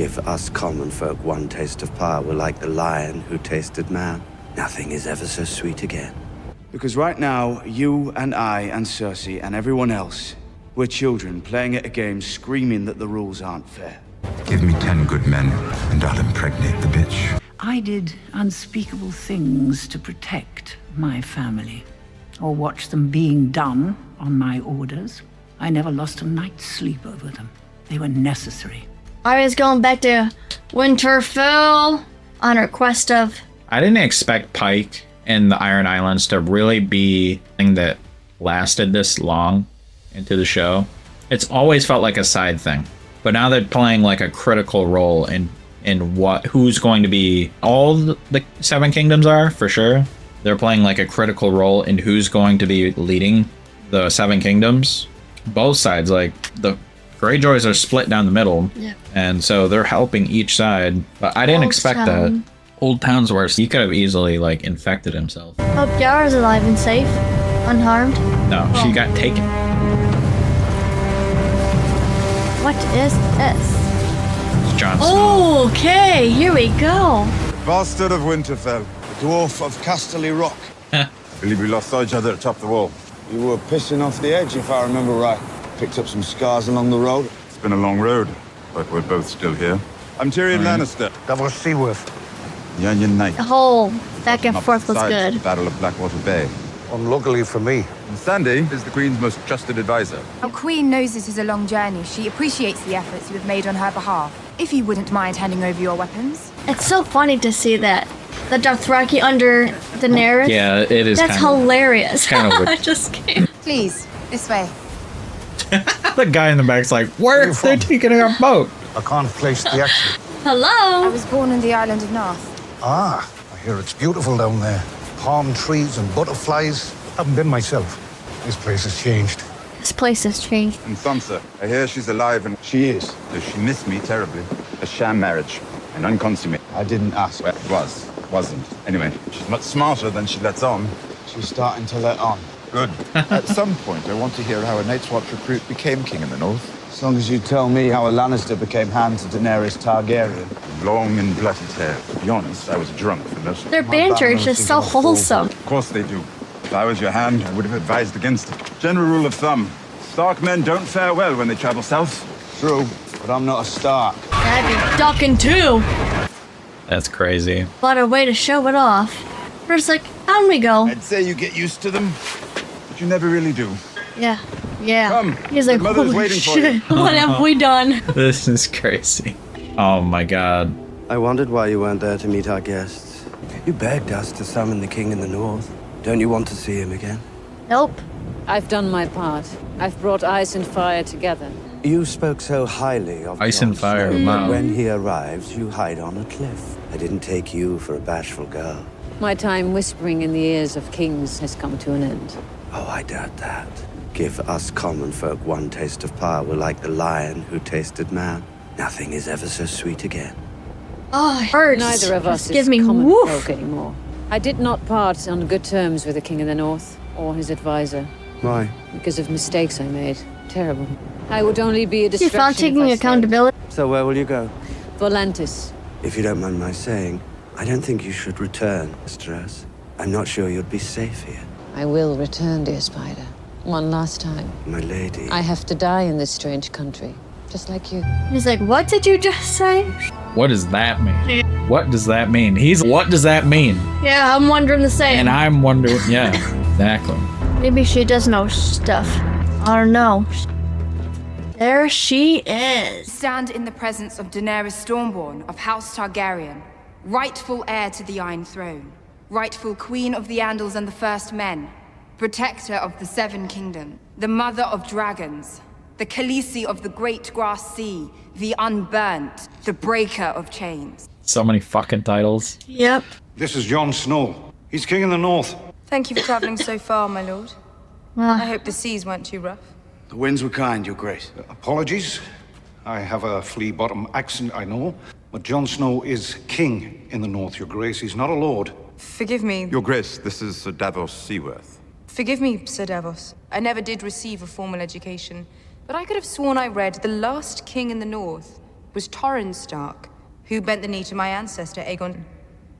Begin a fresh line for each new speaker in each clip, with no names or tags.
Give us common folk one taste of power, we're like the lion who tasted man. Nothing is ever so sweet again.
Because right now, you and I and Cersei and everyone else, we're children playing at a game screaming that the rules aren't fair.
Give me 10 good men, and I'll impregnate the bitch.
I did unspeakable things to protect my family, or watch them being done on my orders. I never lost a night's sleep over them. They were necessary.
Arya's going back to Winterfell on her quest of...
I didn't expect Pike and the Iron Islands to really be a thing that lasted this long into the show. It's always felt like a side thing. But now they're playing like a critical role in who's going to be... All the Seven Kingdoms are, for sure. They're playing like a critical role in who's going to be leading the Seven Kingdoms. Both sides, like the Greyjoys are split down the middle.
Yeah.
And so they're helping each side. But I didn't expect that. Old Town's worse. He could have easily like infected himself.
Hope Yara's alive and safe. Unharmed.
No, she got taken.
What is this?
It's Jon Snow.
Okay, here we go.
Bastard of Winterfell, the dwarf of Casterly Rock.
I believe we lost each other atop the wall.
You were pissing off the edge, if I remember right. Picked up some scars along the road.
It's been a long road, but we're both still here. I'm Tyrion Lannister,
Davos Seaworth.
the Onion Knight.
The whole back and
Up
forth was
besides
good.
the Battle of Blackwater Bay.
Unluckily for me.
And Sandy is the Queen's most trusted advisor.
Our Queen knows this is a long journey. She appreciates the efforts you have made on her behalf. If you wouldn't mind handing over your weapons.
It's so funny to see that. The Dothraki under Daenerys.
Yeah, it is.
That's hilarious.
kind of
I just came.
Please, this way.
The guy in the back's like, where? They're taking our boat.
I can't place the accent.
I
Hello.
was born on the island of Narth.
Ah, I hear it's beautiful down there. Palm trees and butterflies. Haven't been myself. This place has changed.
This place has changed.
And Sansa, I hear she's alive and
She is.
does she miss me terribly? A sham marriage, an unconsummate.
I didn't ask.
Well, it wasn't. Anyway, she's much smarter than she lets on.
She's starting to let on.
Good. At some point, I want to hear how a Night's Watch recruit became king in the north.
As long as you tell me how a Lannister became hand to Daenerys Targaryen.
Long and bloody tale. To be honest, I was drunk for most of
Their
it.
banter is just so wholesome.
Of course they do. If I was your hand, I would have advised against it. General rule of thumb. Stark men don't fare well when they travel south.
True, but I'm not a Stark.
I'd be ducking too.
That's crazy.
What a way to show it off. First, like, down we go.
I'd say you get used to them, but you never really do.
Yeah. Yeah.
Come,
He's like,
the mother's
holy
waiting for you.
shit. What have we done?
This is crazy. Oh my god.
I wondered why you weren't there to meet our guests. You begged us to summon the king in the north. Don't you want to see him again?
Nope.
I've done my part. I've brought ice and fire together.
You spoke so highly of
Ice
Jon
and fire,
Snow,
wow.
but when he arrives, you hide on a cliff. I didn't take you for a bashful girl.
My time whispering in the ears of kings has come to an end.
Oh, I doubt that. Give us common folk one taste of power, we're like the lion who tasted man. Nothing is ever so sweet again.
Oh, it hurts.
Neither of us
Just give
is
me
common
woof.
folk anymore. I did not part on good terms with the king of the north, or his advisor,
Why?
because of mistakes I made. Terrible. I would only be a
You
distraction
found taking
if I
accountability.
So where will you go?
stayed. Volantis.
If you don't mind my saying, I don't think you should return, Mistress. I'm not sure you'd be safe here.
I will return, dear Spider. One last time.
My lady.
I have to die in this strange country, just like you.
He's like, what did you just say?
What does that mean? What does that mean? What does that mean?
Yeah, I'm wondering the same.
And I'm wondering, yeah, exactly.
Maybe she does know stuff. I don't know. There she is.
Stand in the presence of Daenerys Stormborn of House Targaryen, rightful heir to the Iron Throne, rightful Queen of the Andals and the First Men, protector of the Seven Kingdoms, the Mother of Dragons, the Khaleesi of the Great Grass Sea, the Unburnt, the Breaker of Chains.
So many fucking titles.
Yep.
This is Jon Snow. He's king in the north.
Thank you for traveling so far, my lord. I hope the seas weren't too rough.
The winds were kind, Your Grace.
Apologies. I have a flea-bottom accent, I know. But Jon Snow is king in the north, Your Grace. He's not a lord.
Forgive me.
Your Grace, this is Sir Davos Seaworth.
Forgive me, Sir Davos. I never did receive a formal education, but I could have sworn I read The Last King in the North was Torrhen Stark, who bent the knee to my ancestor Aegon.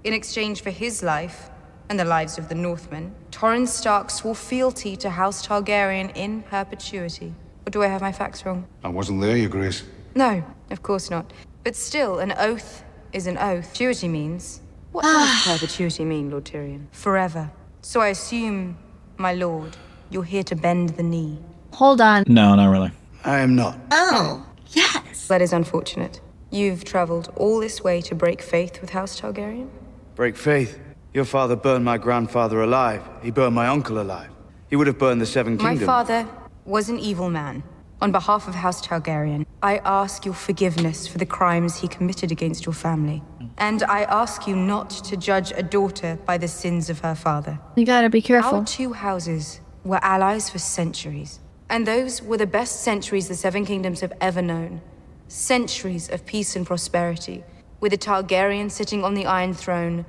In exchange for his life, and the lives of the Northmen, Torrhen Stark swore fealty to House Targaryen in perpetuity. Or do I have my facts wrong?
I wasn't there, Your Grace.
No, of course not. But still, an oath is an oath. Perpetuity means... What does perpetuity mean, Lord Tyrion? Forever. So I assume, my lord, you're here to bend the knee.
Hold on.
No, not really.
I am not.
Oh, yes.
That is unfortunate. You've traveled all this way to break faith with House Targaryen?
Break faith? Your father burned my grandfather alive. He burned my uncle alive. He would have burned the Seven Kingdoms.
My father was an evil man. On behalf of House Targaryen, I ask your forgiveness for the crimes he committed against your family. And I ask you not to judge a daughter by the sins of her father.
You gotta be careful.
Our two houses were allies for centuries. And those were the best centuries the Seven Kingdoms have ever known. Centuries of peace and prosperity, with a Targaryen sitting on the Iron Throne,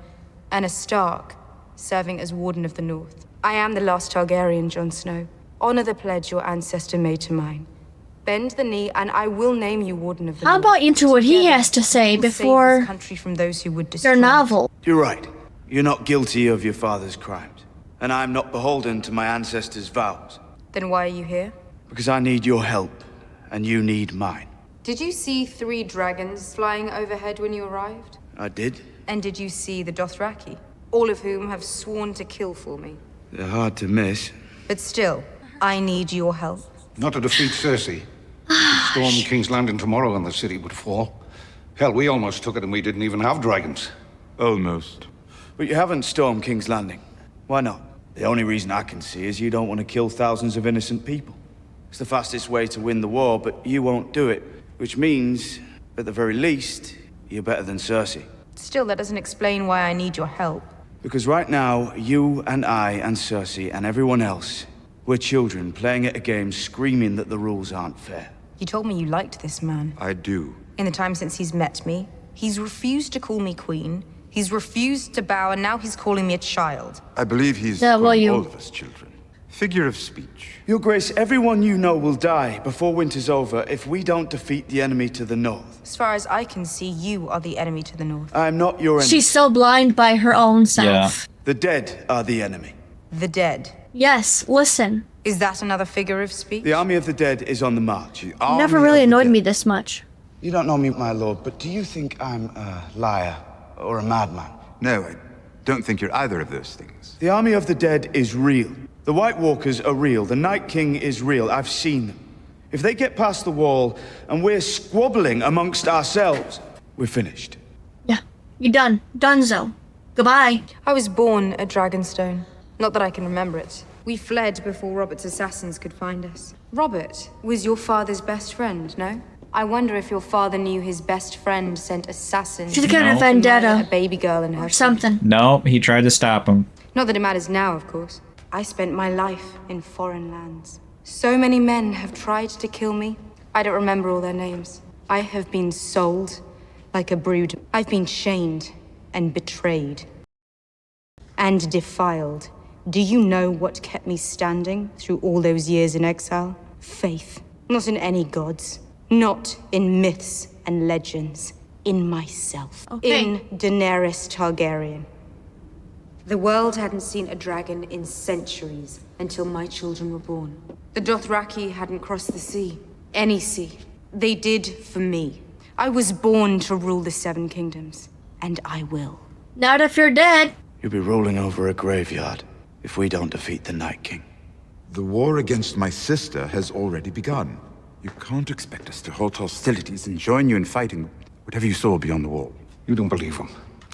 and a Stark serving as Warden of the North. I am the last Targaryen, Jon Snow. Honor the pledge your ancestor made to mine. Bend the knee, and I will name you Warden of the North.
How about into what he has to say before
country from those who would destroy
your novel?
You're right. You're not guilty of your father's crimes. And I'm not beholden to my ancestors' vows.
Then why are you here?
Because I need your help, and you need mine.
Did you see 3 dragons flying overhead when you arrived?
I did.
And did you see the Dothraki? All of whom have sworn to kill for me.
They're hard to miss.
But still, I need your help.
Not to defeat Cersei. Storm King's Landing tomorrow and the city would fall. Hell, we almost took it and we didn't even have dragons.
Almost.
But you haven't stormed King's Landing. Why not? The only reason I can see is you don't want to kill thousands of innocent people. It's the fastest way to win the war, but you won't do it. Which means, at the very least, you're better than Cersei.
Still, that doesn't explain why I need your help.
Because right now, you and I and Cersei and everyone else, we're children playing at a game screaming that the rules aren't fair.
You told me you liked this man.
I do.
In the time since he's met me, he's refused to call me queen, he's refused to bow, and now he's calling me a child.
I believe he's
you.
all of us children. Figure of speech.
Your Grace, everyone you know will die before winter's over if we don't defeat the enemy to the north.
As far as I can see, you are the enemy to the north.
I'm not your enemy.
She's so blind by her own self.
Yeah.
The dead are the enemy.
The dead.
Yes, listen.
Is that another figure of speech?
The army of the dead is on the march.
You never really annoyed me this much.
You don't know me, my lord, but do you think I'm a liar or a madman?
No, I don't think you're either of those things.
The army of the dead is real. The White Walkers are real. The Night King is real. I've seen them. If they get past the wall and we're squabbling amongst ourselves, we're finished.
Yeah, you're done. Dunzo. Goodbye.
I was born at Dragonstone. Not that I can remember it. We fled before Robert's assassins could find us. Robert was your father's best friend, no? I wonder if your father knew his best friend sent assassins
She's got a
to
vendetta.
murder a baby girl in her
Or something.
No, he tried to stop him.
Not that it matters now, of course. I spent my life in foreign lands. So many men have tried to kill me. I don't remember all their names. I have been sold like a brood. I've been chained and betrayed and defiled. Do you know what kept me standing through all those years in exile? Faith. Not in any gods. Not in myths and legends. In myself.
Okay.
In Daenerys Targaryen. The world hadn't seen a dragon in centuries until my children were born. The Dothraki hadn't crossed the sea. Any sea. They did for me. I was born to rule the Seven Kingdoms. And I will.
Not if you're dead.
You'll be rolling over a graveyard if we don't defeat the Night King.
The war against my sister has already begun. You can't expect us to halt hostilities and join you in fighting whatever you saw beyond the wall.
You don't believe him.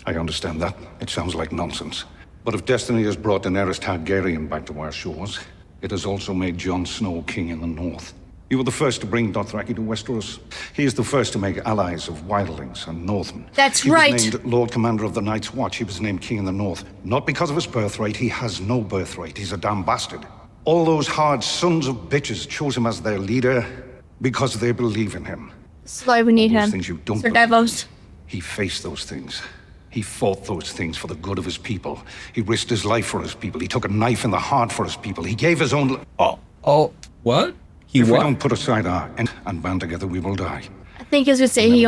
I understand that. It sounds like nonsense. But if destiny has brought Daenerys Targaryen back to our shores, it has also made Jon Snow king in the north. You were the first to bring Dothraki to Westeros. He is the first to make allies of wildlings and Northmen.
That's right.
He was named Lord Commander of the Night's Watch. He was named king in the north. Not because of his birthright. He has no birthright. He's a damn bastard. All those hard sons of bitches chose him as their leader because they believe in him.
That's why we need
Those
him.
things you don't
Sir
believe.
Davos.
He faced those things. He fought those things for the good of his people. He risked his life for his people. He took a knife in the heart for his people. He gave his own...
Oh, what?
If we don't put aside our end and band together, we will die.
think I was gonna say he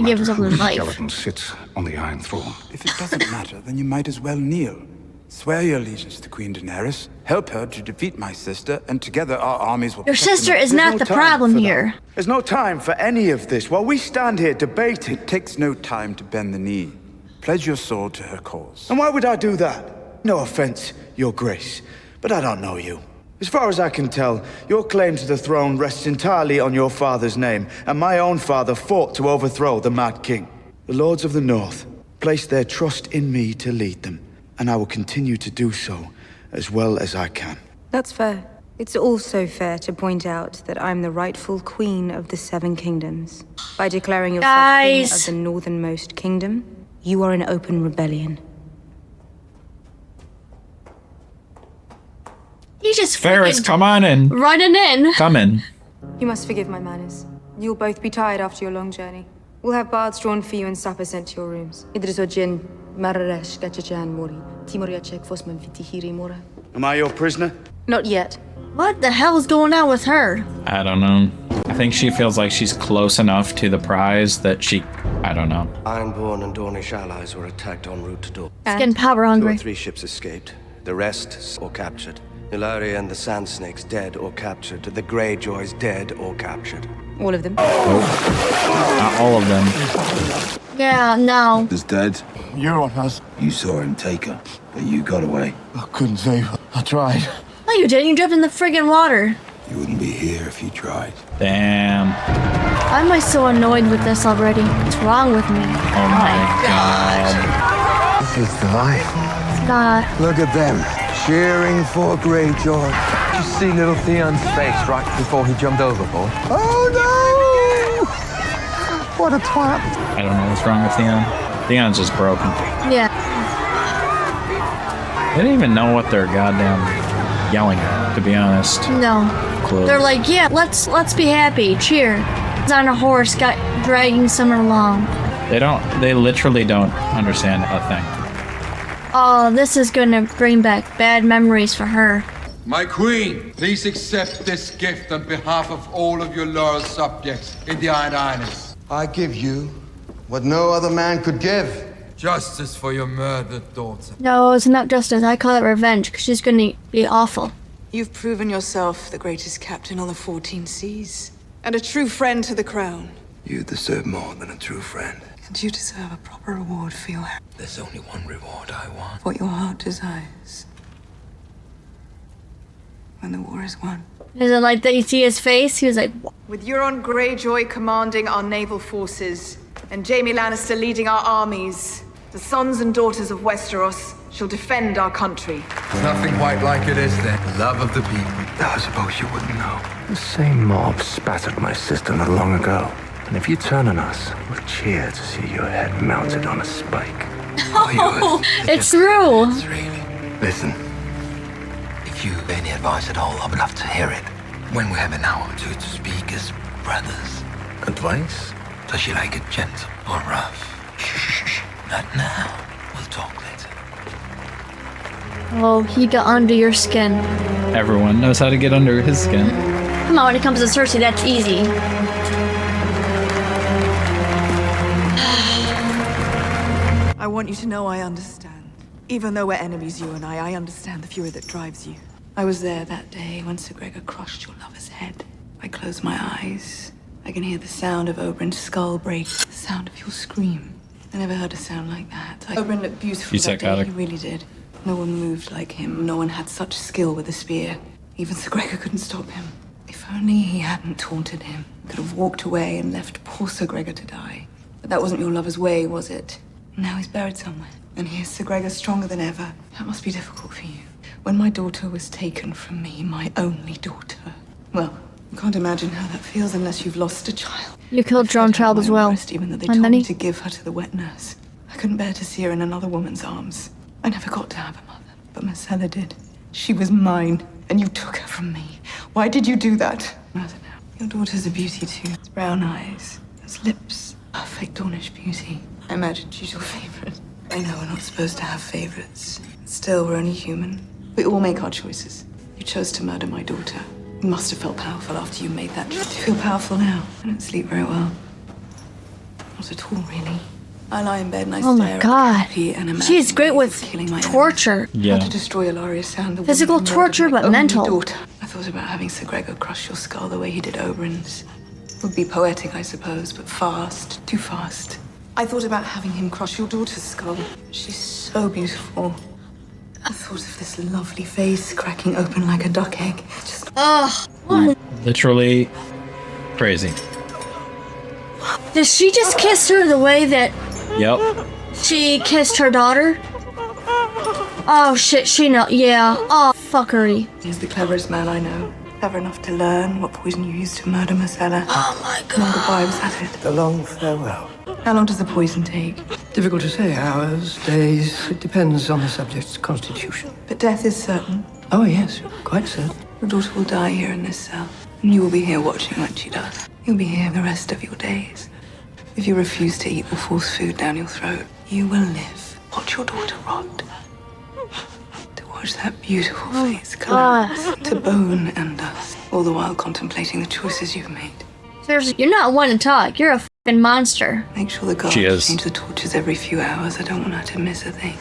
gave himself
whose
his life.
skeleton sits on the Iron Throne.
If it doesn't matter, then you might as well kneel. Swear your allegiance to Queen Daenerys. Help her to defeat my sister, and together our armies will...
Your sister is not the problem here.
There's no time for any of this while we stand here debating.
It takes no time to bend the knee. Pledge your sword to her cause.
And why would I do that? No offense, Your Grace, but I don't know you. As far as I can tell, your claim to the throne rests entirely on your father's name, and my own father fought to overthrow the Mad King. The Lords of the North place their trust in me to lead them, and I will continue to do so as well as I can.
That's fair. It's also fair to point out that I'm the rightful queen of the Seven Kingdoms. By declaring yourself king of the northernmost kingdom, you are in open rebellion.
He just
Ferris, come on in.
Running in.
Come in.
You must forgive my manners. You'll both be tired after your long journey. We'll have baths drawn for you and supper sent to your rooms.
Am I your prisoner?
Not yet.
What the hell is going on with her?
I don't know. I think she feels like she's close enough to the prize that I don't know.
Ironborn and Dornish allies were attacked en route to Dorne.
It's getting power
2
hungry.
or 3 ships escaped. The rest or captured. Ellaria and the Sand Snakes dead or captured. The Greyjoys dead or captured.
All of them?
Not all of them.
Yeah, no.
Is dead.
You're on us.
You saw him take her, but you got away.
I couldn't save her. I tried.
No, you didn't. You jumped in the friggin' water.
You wouldn't be here if you tried.
Damn.
Why am I so annoyed with this already? What's wrong with me?
Oh my god.
This is the life.
It's not.
Look at them, cheering for Greyjoy. Did you see little Theon's face right before he jumped overboard? Oh no! What a twat.
I don't know what's wrong with Theon. Theon's just broken.
Yeah.
They didn't even know what they're goddamn yelling at, to be honest.
No.
Close.
They're like, yeah, let's be happy. Cheer. He's on a horse, dragging someone along.
They literally don't understand a thing.
Oh, this is gonna bring back bad memories for her.
My queen, please accept this gift on behalf of all of your loyal subjects in the Iron Islands.
I give you what no other man could give.
Justice for your murdered daughter.
No, it's not justice. I call it revenge, because she's gonna be awful.
You've proven yourself the greatest captain on the 14 seas, and a true friend to the crown.
You deserve more than a true friend.
And you deserve a proper reward for your...
There's only one reward I want.
What your heart desires. When the war is won.
Is it like that you see his face? He was like...
With Euron Greyjoy commanding our naval forces, and Jaime Lannister leading our armies, the sons and daughters of Westeros shall defend our country.
There's nothing quite like it, is there? Love of the people.
I suppose you wouldn't know. The same mob spattered my sister not long ago. And if you turn on us, we'll cheer to see your head mounted on a spike.
Oh, it's true.
Listen, if you've any advice at all, I would love to hear it. When we have an hour or two to speak as brothers. Advice? Does she like it gentle or rough? Shh. Not now. We'll talk later.
Oh, he got under your skin.
Everyone knows how to get under his skin.
Come on, when it comes to Cersei, that's easy.
I want you to know I understand. Even though we're enemies, you and I understand the fury that drives you. I was there that day when Sir Gregor crushed your lover's head. I close my eyes. I can hear the sound of Oberyn's skull break, the sound of your scream. I never heard a sound like that. Oberyn looked beautiful that day, he really did. No one moved like him. No one had such skill with a spear. Even Sir Gregor couldn't stop him. If only he hadn't taunted him. Could have walked away and left poor Sir Gregor to die. But that wasn't your lover's way, was it? Now he's buried somewhere. And here's Sir Gregor stronger than ever. That must be difficult for you. When my daughter was taken from me, my only daughter. Well, you can't imagine how that feels unless you've lost a child.
You killed your own child as well.
Even though they told me to give her to the wet nurse. I couldn't bear to see her in another woman's arms. I never got to have a mother, but Marcella did. She was mine, and you took her from me. Why did you do that? I don't know. Your daughter's a beauty too. It's brown eyes, it's lips, perfect Dornish beauty. I imagine she's your favorite. I know we're not supposed to have favorites. Still, we're only human. We all make our choices. You chose to murder my daughter. You must have felt powerful after you made that choice. Do you feel powerful now? I don't sleep very well. Not at all, really. I lie in bed and I
Oh my
stare
god.
at the canopy and imagine
She's great with
killing my
torture.
Yeah.
How to destroy Ellaria Sand, the
Physical
woman who murdered
torture,
my
but
only
mental.
daughter. I thought about having Sir Gregor crush your skull the way he did Oberyn's. Would be poetic, I suppose, but fast. Too fast. I thought about having him crush your daughter's skull. She's so beautiful. I thought of this lovely face cracking open like a duck egg. Just
Ugh.
Literally crazy.
Did she just kiss her the way that
Yep.
she kissed her daughter? Oh shit, she know. Yeah. Oh, fuckery.
He's the cleverest man I know. Clever enough to learn what poison you used to murder Marcella.
Oh my god.
Long goodbye was at it.
The long farewell.
How long does the poison take?
Difficult to say. Hours, days. It depends on the subject's constitution.
But death is certain.
Oh, yes. Quite certain.
Your daughter will die here in this cell. And you will be here watching when she does. You'll be here the rest of your days. If you refuse to eat or force food down your throat, you will live. Watch your daughter rot. To watch that beautiful face collapse to bone and dust, all the while contemplating the choices you've made.
Seriously, you're not one to talk. You're a fucking monster.
Make sure the guards change the torches every few hours. I don't want her to miss a thing.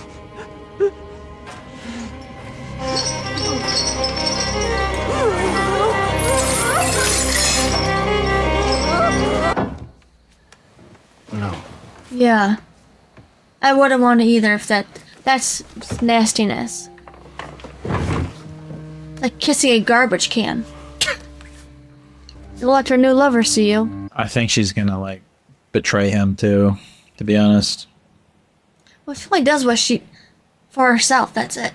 No.
Yeah. I wouldn't want to either if that's nastiness. Like kissing a garbage can. You'll let your new lover see you.
I think she's gonna like betray him too, to be honest.
Well, she only does what she for herself, that's it.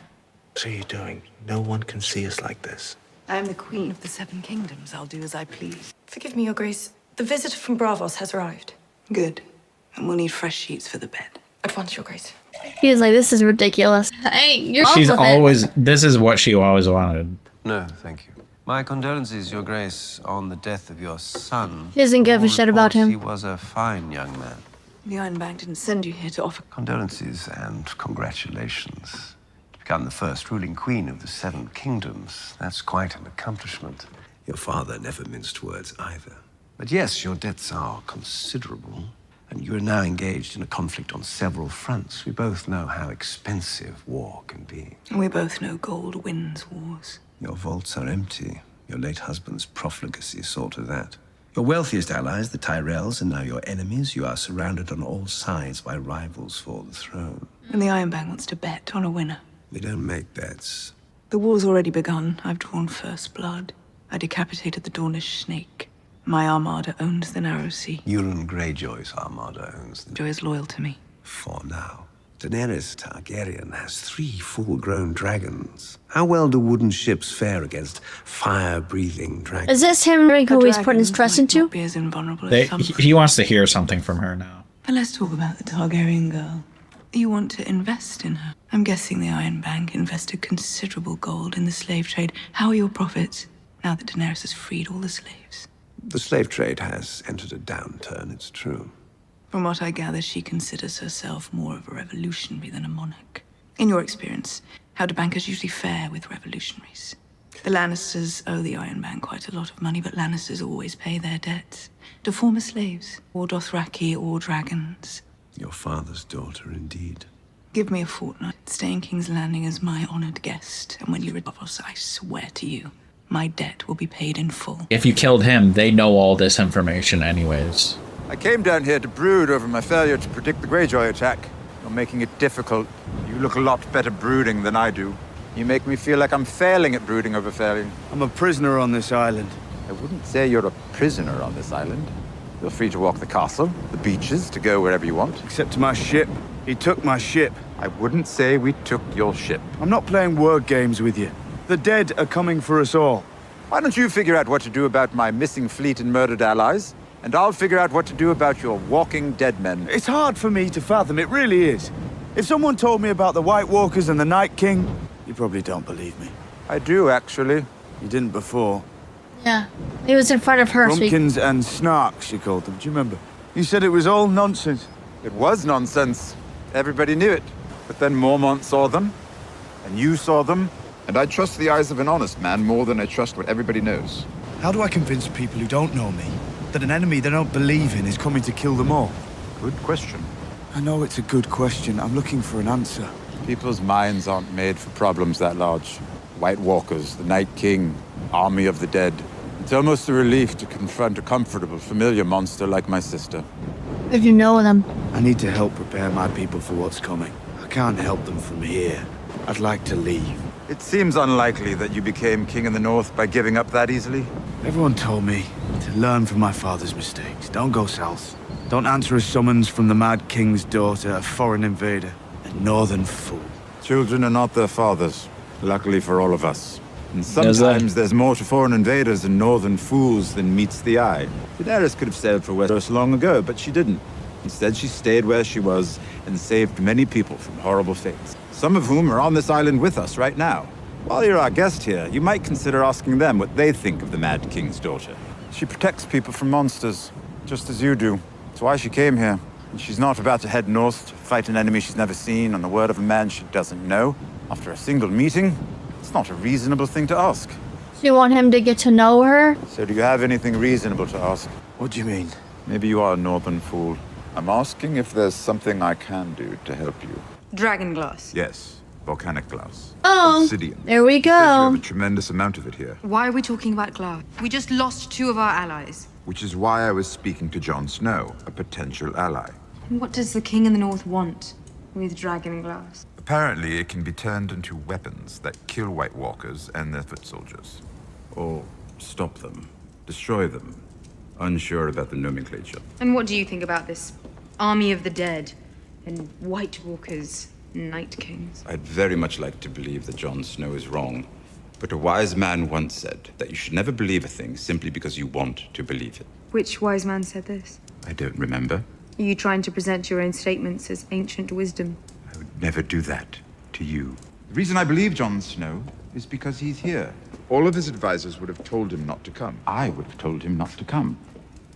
What are you doing? No one can see us like this.
I am the queen of the Seven Kingdoms. I'll do as I please.
Forgive me, Your Grace. The visitor from Bravos has arrived.
Good. And we'll need fresh sheets for the bed.
At once, Your Grace.
He was like, this is ridiculous. Hey, you're
She's
with
always. This is what she always wanted.
No, thank you. My condolences, Your Grace, on the death of your son.
She doesn't give a shit about him.
He was a fine young man.
The Iron Bank didn't send you here to offer
Condolences and congratulations. To become the first ruling queen of the Seven Kingdoms, that's quite an accomplishment.
Your father never minced words either.
But yes, your debts are considerable, and you are now engaged in a conflict on several fronts. We both know how expensive war can be.
And we both know gold wins wars.
Your vaults are empty. Your late husband's profligacy saw to that. Your wealthiest allies, the Tyrells, are now your enemies. You are surrounded on all sides by rivals for the throne.
And the Iron Bank wants to bet on a winner.
We don't make bets.
The war's already begun. I've drawn first blood. I decapitated the Dornish snake. My armada owns the Narrow Sea.
Euron Greyjoy's armada owns the...
Joy is loyal to me.
For now. Daenerys Targaryen has 3 full-grown dragons. How well do wooden ships fare against fire-breathing dragons?
Is this him who he's putting his trust into?
Be as invulnerable as some.
He wants to hear something from her now.
And let's talk about the Targaryen girl. You want to invest in her. I'm guessing the Iron Bank invested considerable gold in the slave trade. How are your profits now that Daenerys has freed all the slaves?
The slave trade has entered a downturn, it's true.
From what I gather, she considers herself more of a revolutionary than a monarch. In your experience, how do bankers usually fare with revolutionaries? The Lannisters owe the Iron Bank quite a lot of money, but Lannisters always pay their debts. To former slaves, or Dothraki, or dragons.
Your father's daughter, indeed.
Give me a fortnight. Stay in King's Landing as my honored guest, and when you return, I swear to you, my debt will be paid in full.
If you killed him, they know all this information anyways.
I came down here to brood over my failure to predict the Greyjoy attack. You're making it difficult. You look a lot better brooding than I do. You make me feel like I'm failing at brooding over failing.
I'm a prisoner on this island.
I wouldn't say you're a prisoner on this island. You're free to walk the castle, the beaches, to go wherever you want.
Except to my ship. He took my ship.
I wouldn't say we took your ship.
I'm not playing word games with you. The dead are coming for us all.
Why don't you figure out what to do about my missing fleet and murdered allies? And I'll figure out what to do about your walking dead men.
It's hard for me to fathom, it really is. If someone told me about the White Walkers and the Night King, you probably don't believe me.
I do, actually.
You didn't before.
Yeah, he was in front of her.
Pumpkins and snarks, you called them. Do you remember? You said it was all nonsense.
It was nonsense. Everybody knew it. But then Mormont saw them, and you saw them, and I trust the eyes of an honest man more than I trust what everybody knows.
How do I convince people who don't know me that an enemy they don't believe in is coming to kill them all?
Good question.
I know it's a good question. I'm looking for an answer.
People's minds aren't made for problems that large. White Walkers, the Night King, Army of the Dead. It's almost a relief to confront a comfortable, familiar monster like my sister.
If you know them.
I need to help prepare my people for what's coming. I can't help them from here. I'd like to leave.
It seems unlikely that you became king in the north by giving up that easily.
Everyone told me to learn from my father's mistakes. Don't go south. Don't answer a summons from the Mad King's daughter, a foreign invader, a northern fool.
Children are not their fathers, luckily for all of us. And sometimes there's more to foreign invaders and northern fools than meets the eye. Daenerys could have sailed for Westeros long ago, but she didn't. Instead, she stayed where she was and saved many people from horrible fates. Some of whom are on this island with us right now. While you're our guest here, you might consider asking them what they think of the Mad King's daughter. She protects people from monsters, just as you do. That's why she came here. And she's not about to head north to fight an enemy she's never seen on the word of a man she doesn't know. After a single meeting, it's not a reasonable thing to ask.
So you want him to get to know her?
So do you have anything reasonable to ask?
What do you mean?
Maybe you are a northern fool. I'm asking if there's something I can do to help you.
Dragonglass.
Yes, volcanic glass.
Oh,
Obsidian.
there we
Says you have
go.
a tremendous amount of it here.
Why are we talking about glass? We just lost 2 of our allies.
Which is why I was speaking to Jon Snow, a potential ally.
What does the king in the north want with dragonglass?
Apparently, it can be turned into weapons that kill White Walkers and their foot soldiers.
Or stop them, destroy them. Unsure about the nomenclature.
And what do you think about this army of the dead and White Walkers, Night Kings?
I'd very much like to believe that Jon Snow is wrong. But a wise man once said that you should never believe a thing simply because you want to believe it.
Which wise man said this?
I don't remember.
Are you trying to present your own statements as ancient wisdom?
I would never do that to you.
The reason I believe Jon Snow is because he's here.
All of his advisors would have told him not to come.
I would have told him not to come.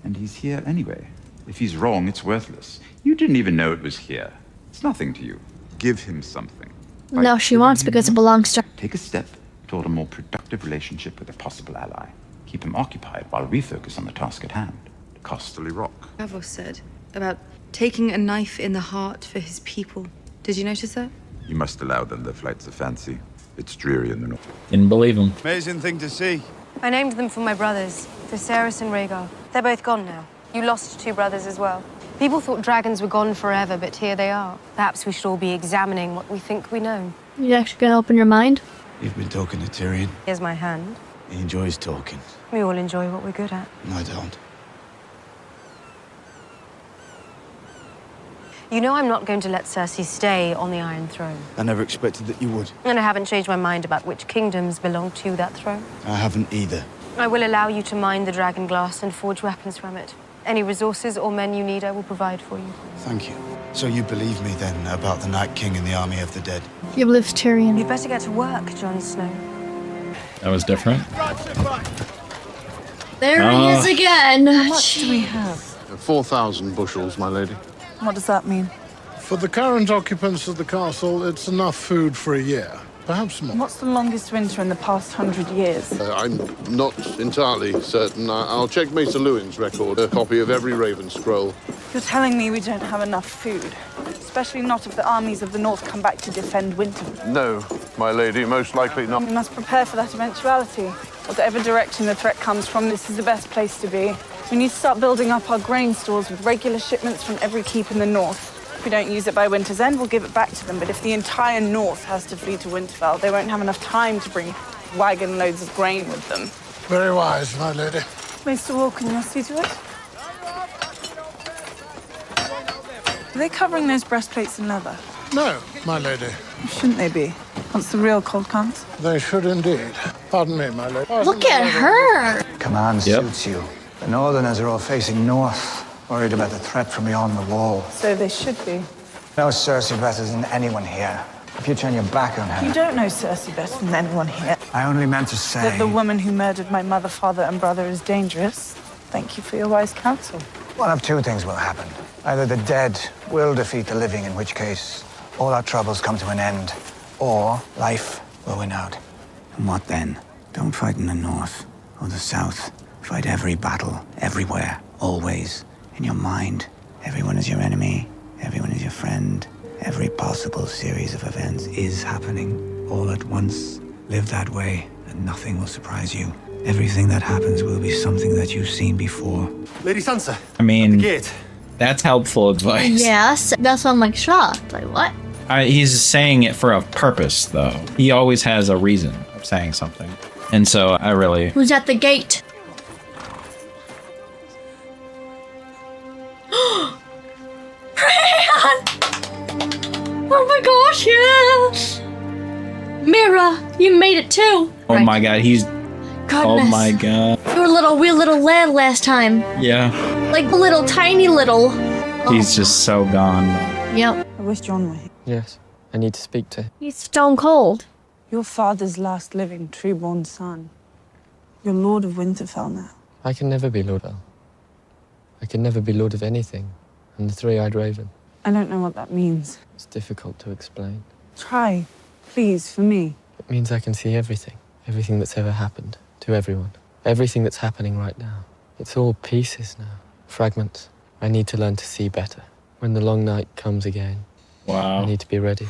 And he's here anyway. If he's wrong, it's worthless. You didn't even know it was here. It's nothing to you. Give him something.
No, she wants because it belongs to her.
Take a step toward a more productive relationship with a possible ally. Keep him occupied while we focus on the task at hand.
Casterly Rock.
Davos said about taking a knife in the heart for his people. Did you notice that?
You must allow them their flights of fancy. It's dreary in the north.
Didn't believe him.
Amazing thing to see.
I named them for my brothers, Viserys and Rhaegar. They're both gone now. You lost 2 brothers as well. People thought dragons were gone forever, but here they are. Perhaps we should all be examining what we think we know.
You actually gonna open your mind?
You've been talking to Tyrion.
Here's my hand.
He enjoys talking.
We all enjoy what we're good at.
I don't.
You know I'm not going to let Cersei stay on the Iron Throne.
I never expected that you would.
And I haven't changed my mind about which kingdoms belong to that throne.
I haven't either.
I will allow you to mine the dragonglass and forge weapons from it. Any resources or men you need, I will provide for you.
Thank you. So you believe me then about the Night King and the army of the dead?
You believe Tyrion.
You'd better get to work, Jon Snow.
That was different.
There he is again.
How much do we have?
4,000 bushels, my lady.
What does that mean?
For the current occupants of the castle, it's enough food for a year. Perhaps more.
What's the longest winter in the past 100 years?
I'm not entirely certain. I'll check Maester Lewin's record, a copy of every Raven scroll.
You're telling me we don't have enough food, especially not if the armies of the north come back to defend Winterfell.
No, my lady, most likely not.
We must prepare for that eventuality. Whatever direction the threat comes from, this is the best place to be. We need to start building up our grain stores with regular shipments from every keep in the north. If we don't use it by winter's end, we'll give it back to them. But if the entire north has to flee to Winterfell, they won't have enough time to bring wagon loads of grain with them.
Very wise, my lady.
Maester Walk, can you see to it? Are they covering those breastplates in leather?
No, my lady.
Shouldn't they be? Once the real cold comes?
They should indeed. Pardon me, my lady.
Look at her.
Command suits you. The Northerners are all facing north, worried about the threat from beyond the wall.
So they should be.
Know Cersei better than anyone here. If you turn your back on her...
You don't know Cersei better than anyone here.
I only meant to say...
That the woman who murdered my mother, father, and brother is dangerous. Thank you for your wise counsel.
One of 2 things will happen. Either the dead will defeat the living, in which case all our troubles come to an end, or life will win out. And what then? Don't fight in the north or the south. Fight every battle, everywhere, always, in your mind Everyone is your enemy. Everyone is your friend. Every possible series of events is happening all at once. Live that way, and nothing will surprise you. Everything that happens will be something that you've seen before.
Lady Sansa.
I mean,
at the gate.
That's helpful advice.
Yes, that's why I'm like shocked. Like, what?
He's saying it for a purpose, though. He always has a reason of saying something. And so I really...
Who's at the gate? Bran! Oh my gosh, yes! Mira, you made it too.
Oh my god, he's...
Goodness.
Oh my god.
You were a little wee little lad last time.
Yeah.
Like little tiny little.
He's just so gone.
Yep.
I wish Jon were here.
Yes, I need to speak to him.
He's stone cold.
Your father's last living true-born son. You're Lord of Winterfell now.
I can never be Lord of. I can never be Lord of anything. I'm the three-eyed raven.
I don't know what that means.
It's difficult to explain.
Try, please, for me.
It means I can see everything. Everything that's ever happened to everyone. Everything that's happening right now. It's all pieces now. Fragments. I need to learn to see better. When the long night comes again.
Wow.
I need to be ready.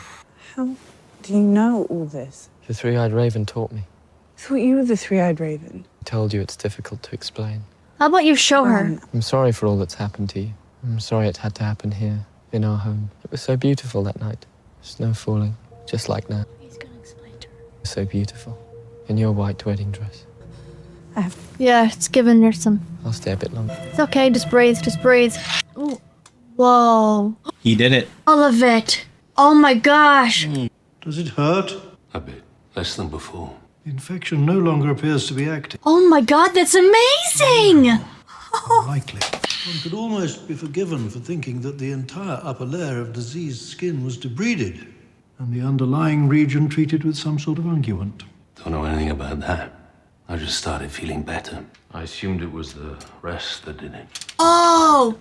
How do you know all this?
The three-eyed raven taught me.
I thought you were the three-eyed raven.
I told you it's difficult to explain.
How about you show her?
I'm sorry for all that's happened to you. I'm sorry it had to happen here, in our home. It was so beautiful that night. Snow falling, just like now.
He's gonna explain to her.
So beautiful. In your white wedding dress.
Yeah, it's giving her some.
I'll stay a bit longer.
It's okay, just breathe, just breathe. Ooh. Whoa.
He did it.
All of it. Oh my gosh.
Does it hurt?
A bit. Less than before.
The infection no longer appears to be active.
Oh my god, that's amazing!
Unlikely. One could almost be forgiven for thinking that the entire upper layer of diseased skin was debrided, and the underlying region treated with some sort of unguent.
Don't know anything about that. I just started feeling better. I assumed it was the rest that did it.
Oh!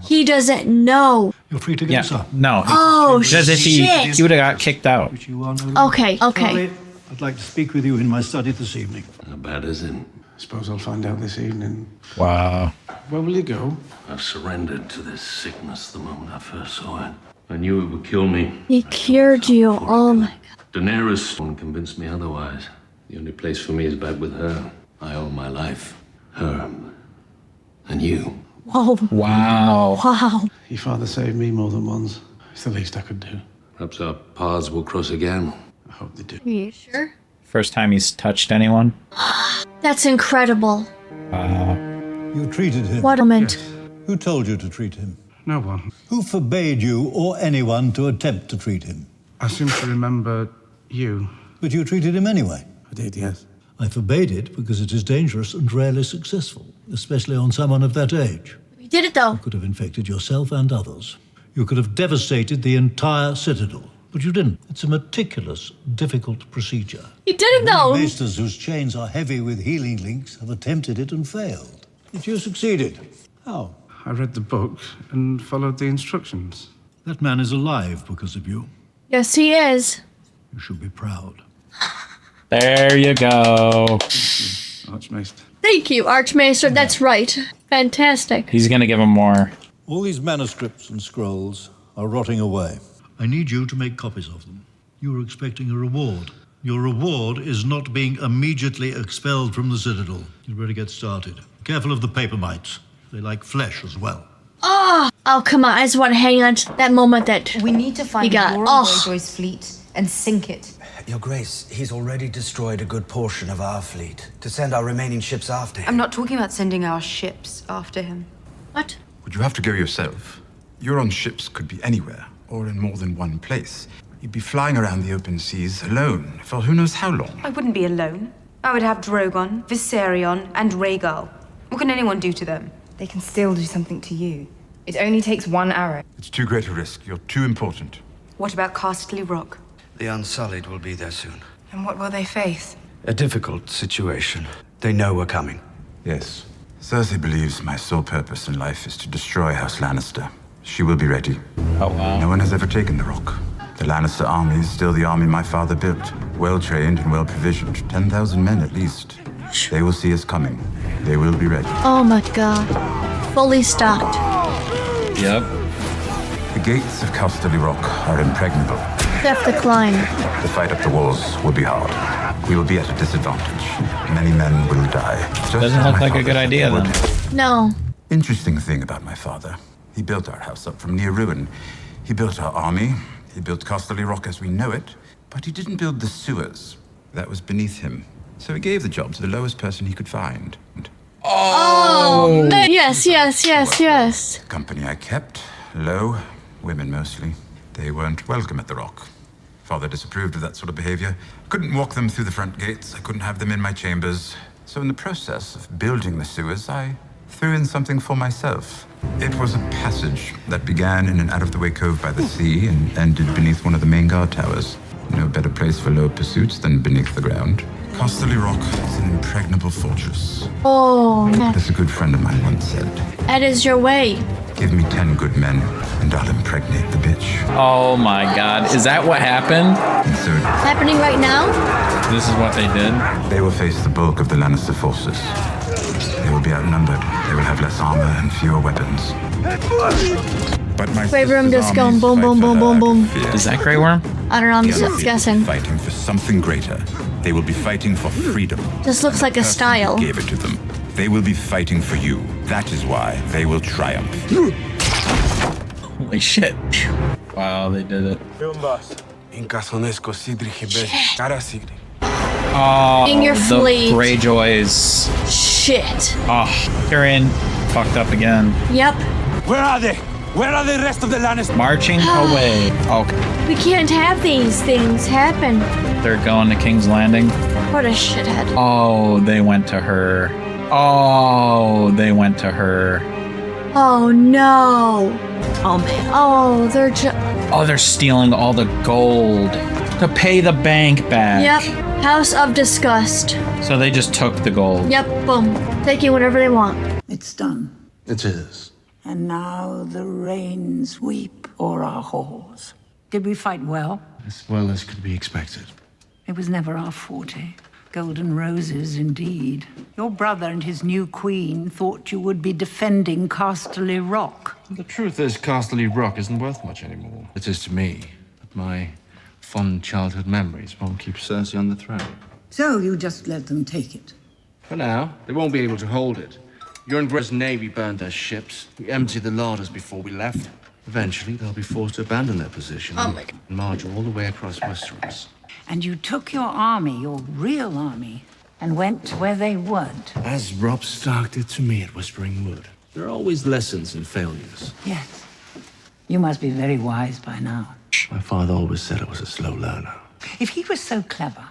He doesn't know.
You're free to go, sir.
No.
Oh,
As if he would have got kicked out.
Okay, okay.
Charlie, I'd like to speak with you in my study this evening.
How bad is it?
I suppose I'll find out this evening.
Wow.
Where will you go?
I've surrendered to this sickness the moment I first saw it. I knew it would kill me.
He cured you. Oh my god.
Daenerys won't convince me otherwise. The only place for me is back with her. I owe my life. Her. And you.
Whoa.
Wow.
Wow.
Your father saved me more than once. It's the least I could do.
Perhaps our paths will cross again.
I hope they do.
Are you sure?
First time he's touched anyone.
That's incredible.
Wow.
You treated him.
What a moment.
Who told you to treat him?
No one.
Who forbade you or anyone to attempt to treat him?
I seem to remember you.
But you treated him anyway.
I did, yes.
I forbade it because it is dangerous and rarely successful, especially on someone of that age.
You did it though.
You could have infected yourself and others. You could have devastated the entire citadel. But you didn't. It's a meticulous, difficult procedure.
You did it though.
Maesters whose chains are heavy with healing links have attempted it and failed. But you succeeded. How?
I read the book and followed the instructions.
That man is alive because of you.
Yes, he is.
You should be proud.
There you go.
Archmaester.
Thank you, Archmaester. That's right. Fantastic.
He's gonna give him more.
All these manuscripts and scrolls are rotting away. I need you to make copies of them. You are expecting a reward. Your reward is not being immediately expelled from the Citadel. You better get started. Careful of the paper mites. They like flesh as well.
Oh, come on. I just want to hang on to that moment that
we need to find Euron Greyjoy's fleet and sink it.
Your Grace, he's already destroyed a good portion of our fleet. To send our remaining ships after him.
I'm not talking about sending our ships after him.
What?
Would you have to go yourself? Euron's ships could be anywhere, or in more than one place. You'd be flying around the open seas alone for who knows how long.
I wouldn't be alone. I would have Drogon, Viserion, and Rhaegal. What can anyone do to them?
They can still do something to you. It only takes one arrow.
It's too great a risk. You're too important.
What about Casterly Rock?
The Unsullied will be there soon.
And what will they face?
A difficult situation. They know we're coming.
Yes. Cersei believes my sole purpose in life is to destroy House Lannister. She will be ready.
Oh, wow.
No one has ever taken the Rock. The Lannister army is still the army my father built. Well-trained and well-provisioned. 10,000 men at least. They will see us coming. They will be ready.
Oh my god. Fully stocked.
Yep.
The gates of Casterly Rock are impregnable.
Have to climb.
The fight up the walls will be hard. We will be at a disadvantage. Many men will die.
Doesn't look like a good idea then.
No.
Interesting thing about my father. He built our house up from near ruin. He built our army. He built Casterly Rock as we know it. But he didn't build the sewers. That was beneath him. So he gave the job to the lowest person he could find.
Oh, yes.
The company I kept, low, women mostly. They weren't welcome at the Rock. Father disapproved of that sort of behavior. I couldn't walk them through the front gates. I couldn't have them in my chambers. So in the process of building the sewers, I threw in something for myself. It was a passage that began in an out-of-the-way cove by the sea and ended beneath one of the main guard towers. No better place for low pursuits than beneath the ground. Casterly Rock is an impregnable fortress.
Oh,
As a good friend of mine once said,
that is your way.
give me 10 good men, and I'll impregnate the bitch.
Oh my god. Is that what happened?
And so,
It's happening right now?
This is what they did?
they will face the bulk of the Lannister forces. They will be outnumbered. They will have less armor and fewer weapons. But my
Grey Worm
sister's
just going
armies
boom,
fight
boom,
for
boom,
her
boom, boom.
fear.
Is that Grey Worm?
I don't know, I'm
The other
just
people
guessing.
Fighting for something greater. They will be fighting for freedom.
This looks like a
The person who
style.
gave it to them. They will be fighting for you. That is why they will triumph.
Holy shit. Wow, they did it. Oh,
In your
the
fleet.
Greyjoys.
Shit.
Oh, Tyrion fucked up again.
Yep.
Where are they? Where are the rest of the Lannisters?
Marching away. Okay,
We can't have these things happen.
they're going to King's Landing.
What a shithead.
Oh, they went to her. Oh, they went to her.
Oh no. Oh man. Oh, they're just.
Oh, they're stealing all the gold to pay the bank back.
Yep. House of Disgust.
So they just took the gold.
Yep. Boom. Taking whatever they want.
It's done.
It is.
And now the rains weep o'er our halls. Did we fight well?
As well as could be expected.
It was never our forte. Golden roses, indeed. Your brother and his new queen thought you would be defending Casterly Rock.
The truth is, Casterly Rock isn't worth much anymore. It is to me. But my fond childhood memories won't keep Cersei on the throne.
So you just let them take it.
For now, they won't be able to hold it. Your and Greg's navy burned their ships. We emptied the larders before we left. Eventually, they'll be forced to abandon their position and march all the way across Westeros.
And you took your army, your real army, and went where they weren't.
As Robb Stark did to me at Whispering Wood. There are always lessons in failures.
Yes. You must be very wise by now.
My father always said I was a slow learner.
If he was so clever,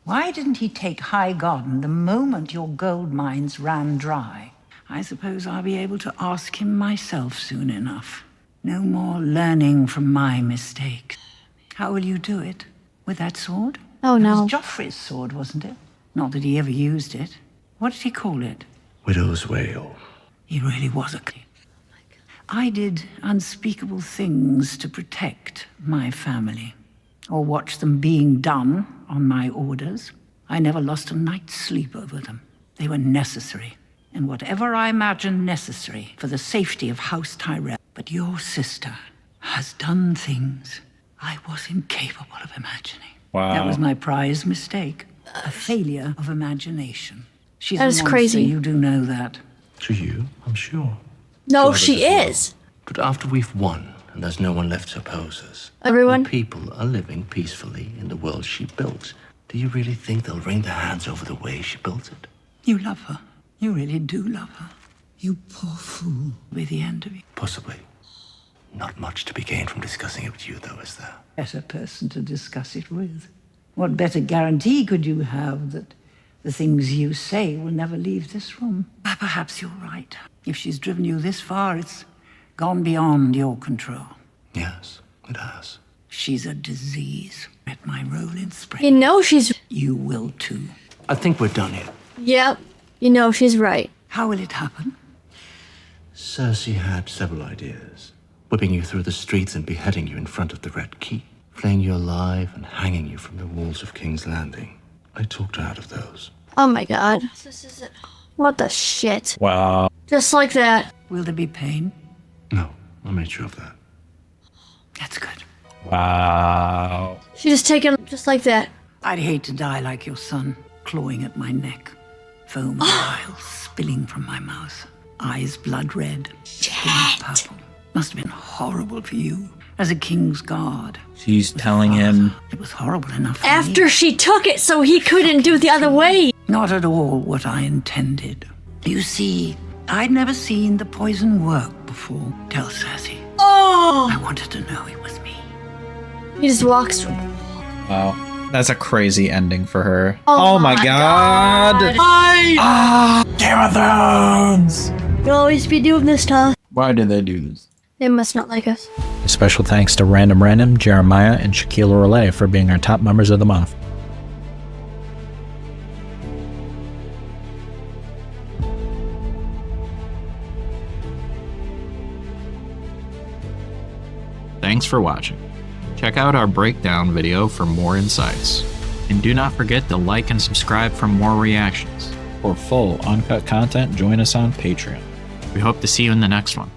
why didn't he take Highgarden the moment your gold mines ran dry? I suppose I'll be able to ask him myself soon enough. No more learning from my mistakes. How will you do it? With that sword?
Oh, no.
It was Joffrey's sword, wasn't it? Not that he ever used it. What did he call it?
Widow's Wail.
He really was a king. I did unspeakable things to protect my family, or watch them being done on my orders. I never lost a night's sleep over them. They were necessary, and whatever I imagined necessary for the safety of House Tyrell. But your sister has done things I was incapable of imagining.
Wow.
That was my prize mistake. A failure of imagination. She's
That is
a monster,
crazy.
You do know that.
To you, I'm sure.
No,
To
she
others as
is.
well. But after we've won, and there's no one left to oppose us,
Everyone?
and people are living peacefully in the world she built, do you really think they'll wring their hands over the way she built it?
You love her. You really do love her. You poor fool. Be the end of you.
Possibly. Not much to be gained from discussing it with you, though, is there?
Better person to discuss it with. What better guarantee could you have that the things you say will never leave this room? Perhaps you're right. If she's driven you this far, it's gone beyond your control.
Yes, it has.
She's a disease. At my role in spring.
You know she's.
You will too.
I think we're done here.
Yep. You know she's right.
How will it happen?
Cersei had several ideas. Whipping you through the streets and beheading you in front of the Red Keep. Flaying you alive and hanging you from the walls of King's Landing. I talked her out of those.
Oh my god. This is it. What the shit?
Wow.
Just like that.
Will there be pain?
No, I made sure of that.
That's good.
Wow.
She just taken just like that.
I'd hate to die like your son, clawing at my neck, foam vials spilling from my mouth, eyes blood red, skin purple. Must have been horrible for you as a king's guard.
She's telling him
it was horrible enough for
After
me.
she took it so he couldn't do the other way.
Not at all what I intended. You see, I'd never seen the poison work before. Tell Cersei.
Oh!
I wanted to know it was me.
He just walks through.
wow. That's a crazy ending for her.
Oh
my god.
Game of Thrones! You'll always be doing this to us.
Why did they do this?
They must not like us.
A special thanks to Random, Jeremiah, and Shaquille Relay for being our top members of the month. Thanks for watching. Check out our breakdown video for more insights. And do not forget to like and subscribe for more reactions. For full uncut content, join us on Patreon. We hope to see you in the next one.